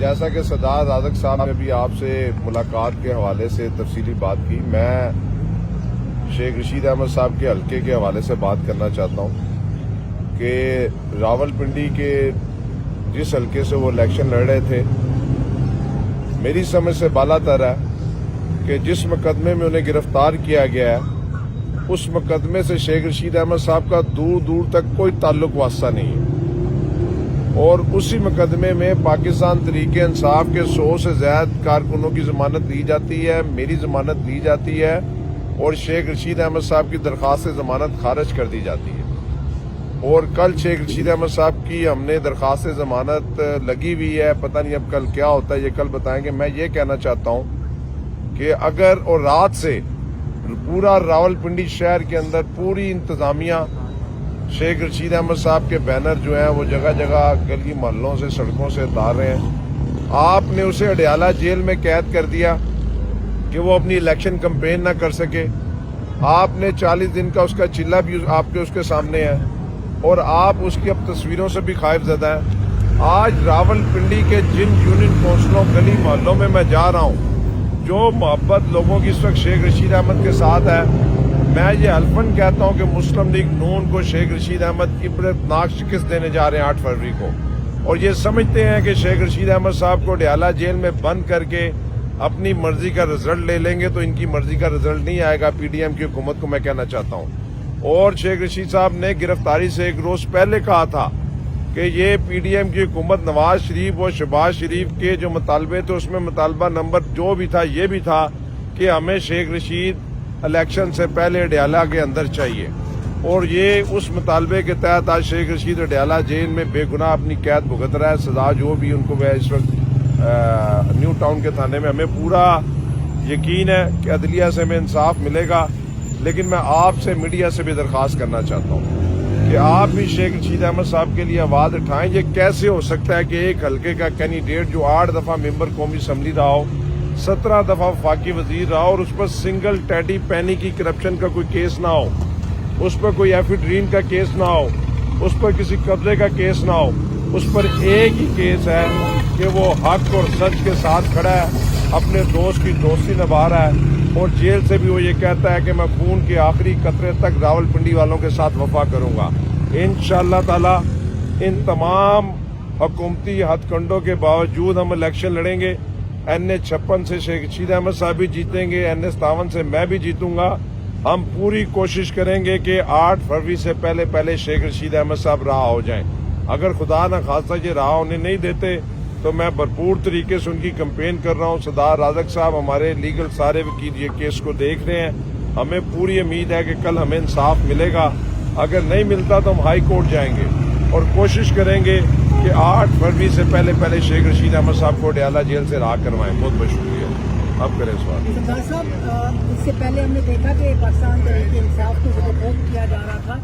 جیسا کہ سردار رازق صاحب نے بھی آپ سے ملاقات کے حوالے سے تفصیلی بات کی، میں شیخ رشید احمد صاحب کے حلقے کے حوالے سے بات کرنا چاہتا ہوں کہ راولپنڈی کے جس حلقے سے وہ الیکشن لڑ رہے تھے، میری سمجھ سے بالا تر ہے کہ جس مقدمے میں انہیں گرفتار کیا گیا ہے اس مقدمے سے شیخ رشید احمد صاحب کا دور دور تک کوئی تعلق واسطہ نہیں ہے، اور اسی مقدمے میں پاکستان تحریک انصاف کے 100 سے زائد کارکنوں کی ضمانت دی جاتی ہے، میری ضمانت دی جاتی ہے، اور شیخ رشید احمد صاحب کی درخواست ضمانت خارج کر دی جاتی ہے۔ اور کل شیخ رشید احمد صاحب کی ہم نے درخواست ضمانت لگی ہوئی ہے، پتہ نہیں اب کل کیا ہوتا ہے، یہ کل بتائیں گے۔ میں یہ کہنا چاہتا ہوں کہ اگر اور رات سے پورا راولپنڈی شہر کے اندر پوری انتظامیہ شیخ رشید احمد صاحب کے بینر جو ہیں وہ جگہ جگہ گلی محلوں سے سڑکوں سے اتار رہے ہیں، آپ نے اسے اڈیالہ جیل میں قید کر دیا کہ وہ اپنی الیکشن کمپین نہ کر سکے، آپ نے 40 دن کا اس کا چلہ بھی آپ کے اس کے سامنے ہے، اور آپ اس کی اب تصویروں سے بھی خائف زدہ ہیں۔ آج راولپنڈی کے جن یونین کونسلوں گلی محلوں میں جا رہا ہوں، جو محبت لوگوں کی اس وقت شیخ رشید احمد کے ساتھ ہے، میں یہ حلفاً کہتا ہوں کہ مسلم لیگ نون کو شیخ رشید احمد عبرتناک شکست دینے جا رہے ہیں 8 فروری کو، اور یہ سمجھتے ہیں کہ شیخ رشید احمد صاحب کو اڈیالہ جیل میں بند کر کے اپنی مرضی کا رزلٹ لے لیں گے، تو ان کی مرضی کا رزلٹ نہیں آئے گا۔ پی ڈی ایم کی حکومت کو میں کہنا چاہتا ہوں، اور شیخ رشید صاحب نے گرفتاری سے ایک روز پہلے کہا تھا کہ یہ پی ڈی ایم کی حکومت نواز شریف اور شہباز شریف کے جو مطالبے تھے اس میں مطالبہ نمبر جو بھی تھا یہ بھی تھا کہ ہمیں شیخ رشید الیکشن سے پہلے اڈیالہ کے اندر چاہیے، اور یہ اس مطالبے کے تحت آج شیخ رشید اڈیالہ جیل میں بے گناہ اپنی قید بھگت رہا ہے۔ سزا جو بھی ان کو ہے اس وقت نیو ٹاؤن کے تھانے میں، ہمیں پورا یقین ہے کہ عدلیہ سے ہمیں انصاف ملے گا، لیکن میں آپ سے میڈیا سے بھی درخواست کرنا چاہتا ہوں کہ آپ بھی شیخ رشید احمد صاحب کے لیے آواز اٹھائیں۔ یہ کیسے ہو سکتا ہے کہ ایک حلقے کا کینڈیڈیٹ جو 8 دفعہ ممبر قومی اسمبلی رہا ہو، 17 دفعہ وفاقی وزیر رہا، اور اس پر سنگل ٹیڈی پینی کی کرپشن کا کوئی کیس نہ ہو، اس پر کوئی ایفیڈرین کا کیس نہ ہو، اس پر کسی قبضے کا کیس نہ ہو، اس پر ایک ہی کیس ہے کہ وہ حق اور سچ کے ساتھ کھڑا ہے، اپنے دوست کی دوستی نبھا رہا ہے، اور جیل سے بھی وہ یہ کہتا ہے کہ میں خون کے آخری قطرے تک راولپنڈی والوں کے ساتھ وفا کروں گا۔ انشاءاللہ تعالی ان تمام حکومتی ہتھ کنڈوں کے باوجود ہم الیکشن لڑیں گے۔ NH56 سے شیخ رشید احمد صاحب بھی جیتیں گے، NH57 سے میں بھی جیتوں گا۔ ہم پوری کوشش کریں گے کہ 8 فروری سے پہلے شیخ رشید احمد صاحب رہا ہو جائیں۔ اگر خدا نہ خواستہ یہ رہا ہونے نہیں دیتے تو میں بھرپور طریقے سے ان کی کمپین کر رہا ہوں۔ سردار رازق صاحب ہمارے لیگل سارے وکیل یہ کیس کو دیکھ رہے ہیں، ہمیں پوری امید ہے کہ کل ہمیں انصاف ملے گا۔ اگر نہیں ملتا تو ہم ہائی کورٹ جائیں گے اور کوشش کریں گے کہ 8 فروری سے پہلے شیخ رشید احمد صاحب کو اڈیالہ جیل سے رہا کروائیں۔ بہت بہت شکریہ۔ اب کریں سوال۔ سردار صاحب، اس سے پہلے ہم نے دیکھا کہ پاکستان تحریک انصاف کو سپورٹ کیا جا رہا تھا،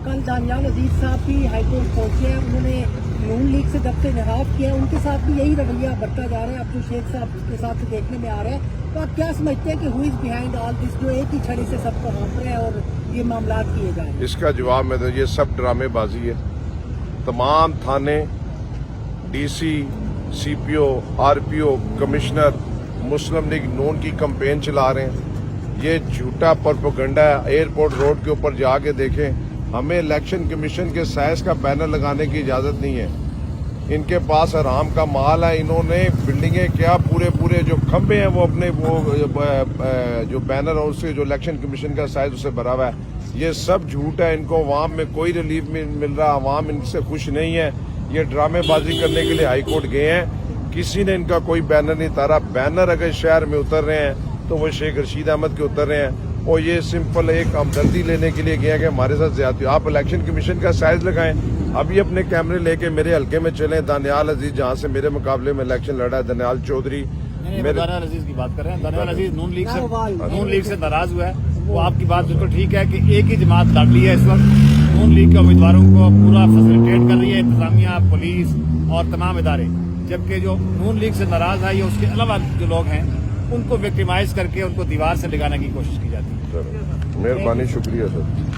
کل دانیال عزیز صاحب بھی ہائی کورٹ پہنچے ہیں، انہوں نے نون لیگ سے دفتر انعراف کیا ہے، ان کے ساتھ بھی یہی رویہ برتا جا رہا ہے اب جو شیخ صاحب کے ساتھ دیکھنے میں آ رہا ہے، تو آپ کیا سمجھتے ہیں کہ ہو از بیہائنڈ آل دس، جو ایک ہی چھڑی سے سب کو ہانپ رہے ہیں اور یہ معاملات کیے جا رہے ہیں؟ اس کا جواب میں تو یہ سب ڈرامے بازی ہے۔ تمام تھانے، ڈی سی، سی پی او، آر پی او، کمشنر مسلم لیگ نون کی کمپین چلا رہے ہیں، یہ جھوٹا پروپیگنڈا ہے۔ ایئرپورٹ روڈ کے اوپر جا کے دیکھیں، ہمیں الیکشن کمیشن کے سائز کا بینر لگانے کی اجازت نہیں ہے، ان کے پاس حرام کا مال ہے۔ انہوں نے بلڈنگیں کیا پورے جو کھمبے ہیں وہ اپنے جو بینر اور اس سے جو الیکشن کمیشن کا سائز اسے بھرا ہوا ہے، یہ سب جھوٹ ہے۔ ان کو عوام میں کوئی ریلیف مل رہا، عوام ان سے خوش نہیں ہے، یہ ڈرامے بازی کرنے کے لیے ہائی کورٹ گئے ہیں، کسی نے ان کا کوئی بینر نہیں اتارا۔ بینر اگر شہر میں اتر رہے ہیں تو وہ شیخ رشید احمد کے اتر رہے ہیں، اور یہ سمپل ایک ہمدردی لینے کے لیے گیا کہ ہمارے ساتھ زیادتی۔ آپ الیکشن کمیشن کا سائز لگائیں، ابھی اپنے کیمرے لے کے میرے حلقے میں چلیں۔ دانیال عزیز جہاں سے میرے مقابلے میں الیکشن لڑا ہے، دانیال چودھری، دانیال عزیز کی بات کر رہے ہیں۔ دانیال عزیز نون لیگ سے ناراض ہوا ہے، وہ آپ کی بات بالکل ٹھیک ہے کہ ایک ہی جماعت لڑ لی ہے اس وقت، نون لیگ کے امیدواروں کو پورا فیسیلیٹیٹ کر رہی ہے انتظامیہ، پولیس اور تمام ادارے، جبکہ جو نون لیگ سے ناراض ہے یا اس کے علاوہ جو لوگ ہیں ان کو وکٹیمائز کر کے ان کو دیوار سے لگانے کی کوشش کی جاتی ہے۔ مہربانی، شکریہ سر۔